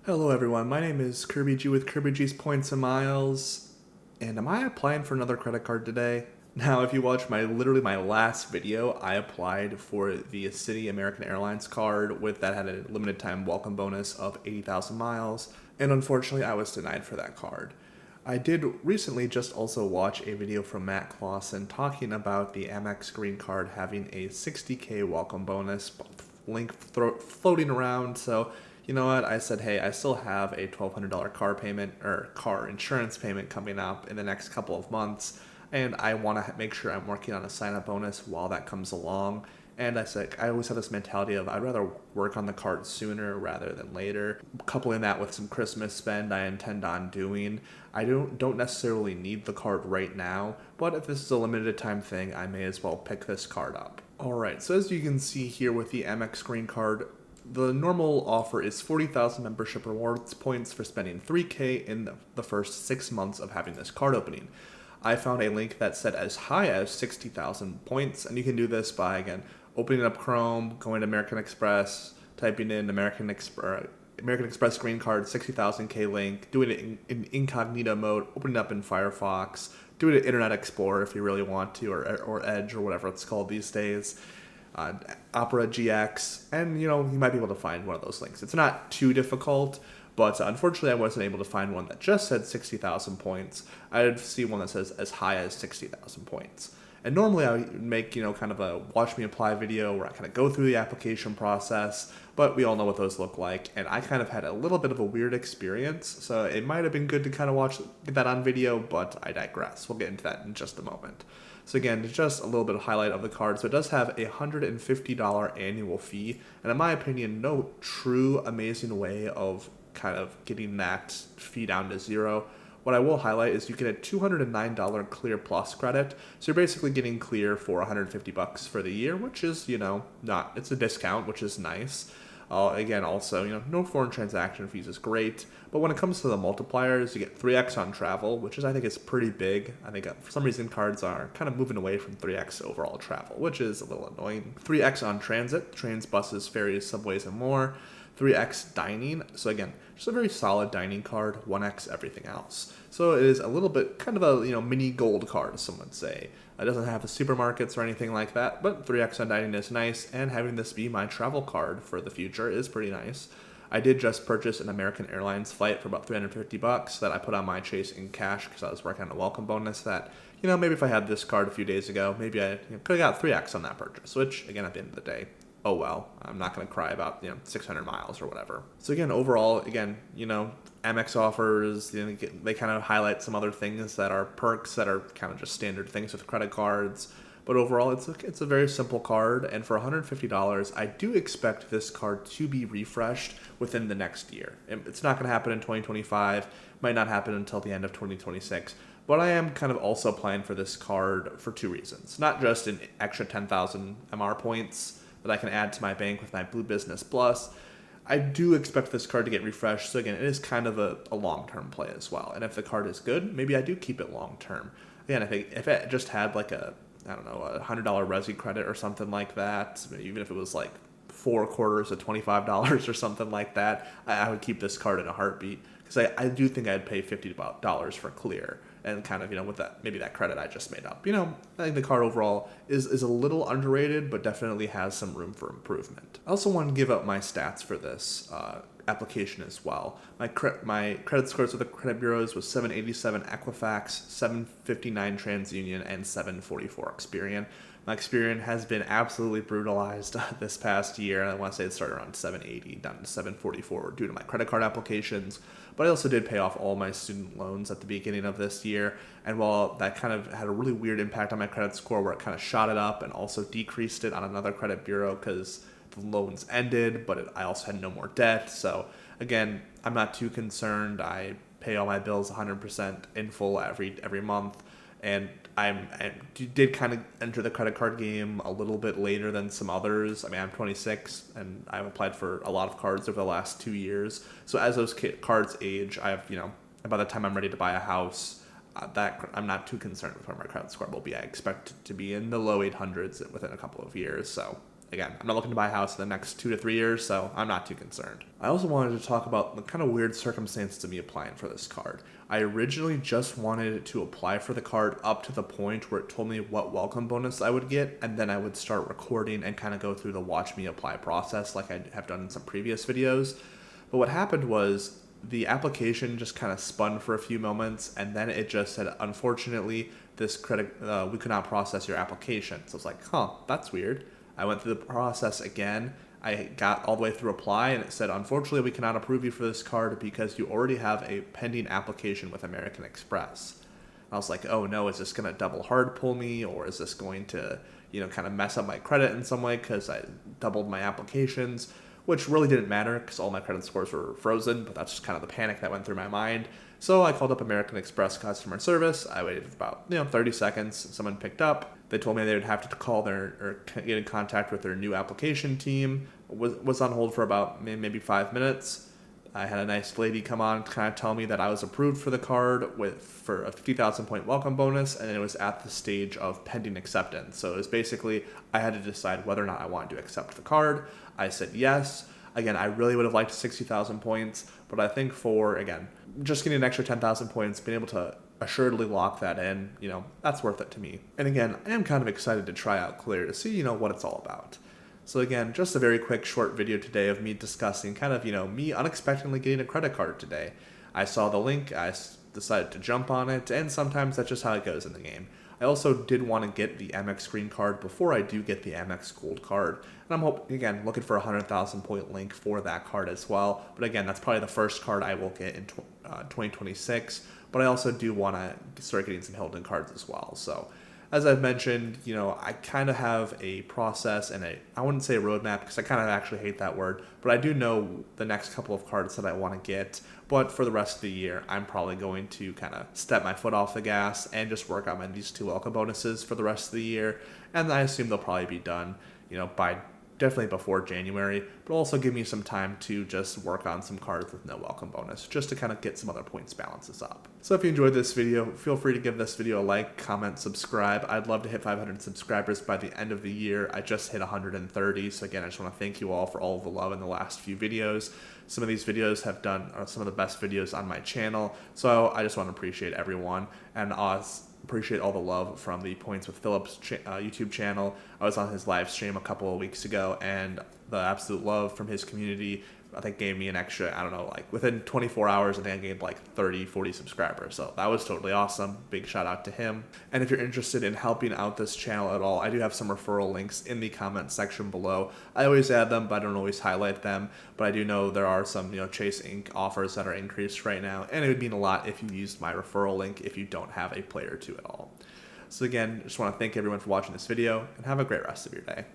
Hello everyone, my name is Kirby G with Kirby G's Points and Miles, and am I applying for another credit card today? Now, if you watch my last video, I applied for the City American Airlines card with that had a limited time welcome bonus of 80,000 miles, and unfortunately I was denied for that card. I did recently just also watch a video from Matt Clausen talking about the Amex Green Card having a 60K welcome bonus link floating around, so you know what? I said, hey, I still have a $1,200 car payment or car insurance payment coming up in the next couple of months, and I want to make sure I'm working on a sign up bonus while that comes along. And I said, I always have this mentality of I'd rather work on the card sooner rather than later. Coupling that with some Christmas spend I intend on doing, I don't necessarily need the card right now, but if this is a limited time thing, I may as well pick this card up. Alright, so as you can see here with the Amex Green Card, the normal offer is 40,000 membership rewards points for spending $3K in the first 6 months of having this card opening. I found a link that said as high as 60,000 points, and you can do this by, again, opening up Chrome, going to American Express, typing in American Express Green Card 60,000K link, doing it in incognito mode, opening it up in Firefox, doing it in Internet Explorer if you really want to, or Edge or whatever it's called these days. Opera GX, and you might be able to find one of those links. It's not too difficult, but unfortunately I wasn't able to find one that just said 60,000 points. I did see one that says as high as 60,000 points. And normally I would make, kind of a watch me apply video where I kind of go through the application process, but we all know what those look like, and I kind of had a little bit of a weird experience, so it might have been good to kind of get that on video, but I digress. We'll get into that in just a moment. So again, just a little bit of highlight of the card. So it does have a $150 annual fee, and in my opinion, no true amazing way of kind of getting that fee down to zero. What I will highlight is you get a $209 Clear Plus credit, so you're basically getting Clear for $150 for the year, which is, it's a discount, which is nice. Again, also, no foreign transaction fees is great, but when it comes to the multipliers, you get 3x on travel, which I think is pretty big. I think for some reason cards are kind of moving away from 3x overall travel, which is a little annoying. 3x on transit, trains, buses, ferries, subways, and more. 3x dining, so again, just a very solid dining card, 1x everything else. So it is a little bit kind of a mini gold card, some would say. It doesn't have the supermarkets or anything like that, but 3x on dining is nice, and having this be my travel card for the future is pretty nice. I did just purchase an American Airlines flight for about $350 that I put on my Chase in cash because I was working on a welcome bonus that, maybe if I had this card a few days ago, maybe I could have got 3x on that purchase, which, again, at the end of the day, oh well, I'm not going to cry about 600 miles or whatever. So again, overall, Amex offers, they kind of highlight some other things that are perks that are kind of just standard things with credit cards. But overall, it's a very simple card, and for $150, I do expect this card to be refreshed within the next year. It's not going to happen in 2025, might not happen until the end of 2026. But I am kind of also applying for this card for two reasons. Not just an extra 10,000 MR points that I can add to my bank with my Blue Business Plus. I do expect this card to get refreshed, so again, it is kind of a long-term play as well. And if the card is good, maybe I do keep it long-term. Again, I think if it just had like a $100 Resi credit or something like that, even if it was like 4 quarters of $25 or something like that, I would keep this card in a heartbeat. Because I do think I'd pay $50 for Clear, and kind of, with that, maybe that credit I just made up. I think the card overall is a little underrated, but definitely has some room for improvement. I also want to give out my stats for this application as well. My credit scores with the credit bureaus was 787 Equifax, 759 TransUnion, and 744 Experian. My Experian has been absolutely brutalized this past year. I want to say it started around 780 down to 744 due to my credit card applications. But I also did pay off all my student loans at the beginning of this year. And while that kind of had a really weird impact on my credit score where it kind of shot it up and also decreased it on another credit bureau because the loans ended, but I also had no more debt. So again, I'm not too concerned. I pay all my bills 100% in full every month. And I did kind of enter the credit card game a little bit later than some others. I mean, I'm 26, and I've applied for a lot of cards over the last 2 years. So as those cards age, I have, by the time I'm ready to buy a house, that I'm not too concerned with where my credit score will be. I expect it to be in the low 800s within a couple of years. So again, I'm not looking to buy a house in the next 2 to 3 years, so I'm not too concerned. I also wanted to talk about the kind of weird circumstances of me applying for this card. I originally just wanted to apply for the card up to the point where it told me what welcome bonus I would get, and then I would start recording and kind of go through the watch me apply process like I have done in some previous videos. But what happened was the application just kind of spun for a few moments, and then it just said, unfortunately, this credit, we could not process your application. So it's like, huh, that's weird. I went through the process again. I got all the way through apply, and it said, unfortunately, we cannot approve you for this card because you already have a pending application with American Express. I was like, oh no, is this going to double hard pull me, or is this going to, kind of mess up my credit in some way because I doubled my applications? Which really didn't matter because all my credit scores were frozen, but that's just kind of the panic that went through my mind. So I called up American Express customer service. I waited for about 30 seconds. Someone picked up. They told me they would have to call or get in contact with their new application team. Was on hold for about maybe 5 minutes. I had a nice lady come on to kind of tell me that I was approved for the card for a 50,000 point welcome bonus, and it was at the stage of pending acceptance. So it was basically I had to decide whether or not I wanted to accept the card. I said yes. Again, I really would have liked 60,000 points, but I think for, again, just getting an extra 10,000 points, being able to assuredly lock that in, that's worth it to me. And again, I am kind of excited to try out Clear to see, what it's all about. So again, just a very quick short video today of me discussing kind of, me unexpectedly getting a credit card today. I saw the link, I decided to jump on it, and sometimes that's just how it goes in the game. I also did want to get the Amex Green Card before I do get the Amex Gold Card. And I'm looking for a 100,000 point link for that card as well. But again, that's probably the first card I will get in 2026. But I also do want to start getting some Hilton cards as well. So as I've mentioned, I kind of have a process and I wouldn't say a roadmap because I kind of actually hate that word, but I do know the next couple of cards that I want to get. But for the rest of the year, I'm probably going to kind of step my foot off the gas and just work on these 2 welcome bonuses for the rest of the year. And I assume they'll probably be done, by definitely before January, but also give me some time to just work on some cards with no welcome bonus, just to kind of get some other points balances up. So if you enjoyed this video, feel free to give this video a like, comment, subscribe. I'd love to hit 500 subscribers by the end of the year. I just hit 130, so again, I just want to thank you all for all of the love in the last few videos. Some of these videos are some of the best videos on my channel, so I just want to appreciate everyone, and appreciate all the love from the Points with Phillips YouTube channel. I was on his live stream a couple of weeks ago, and the absolute love from his community, I think, gave me an extra, within 24 hours, I think I gained 30, 40 subscribers. So that was totally awesome. Big shout out to him. And if you're interested in helping out this channel at all, I do have some referral links in the comment section below. I always add them, but I don't always highlight them. But I do know there are some, Chase Inc. offers that are increased right now. And it would mean a lot if you used my referral link if you don't have a player 2 at all. So again, just want to thank everyone for watching this video and have a great rest of your day.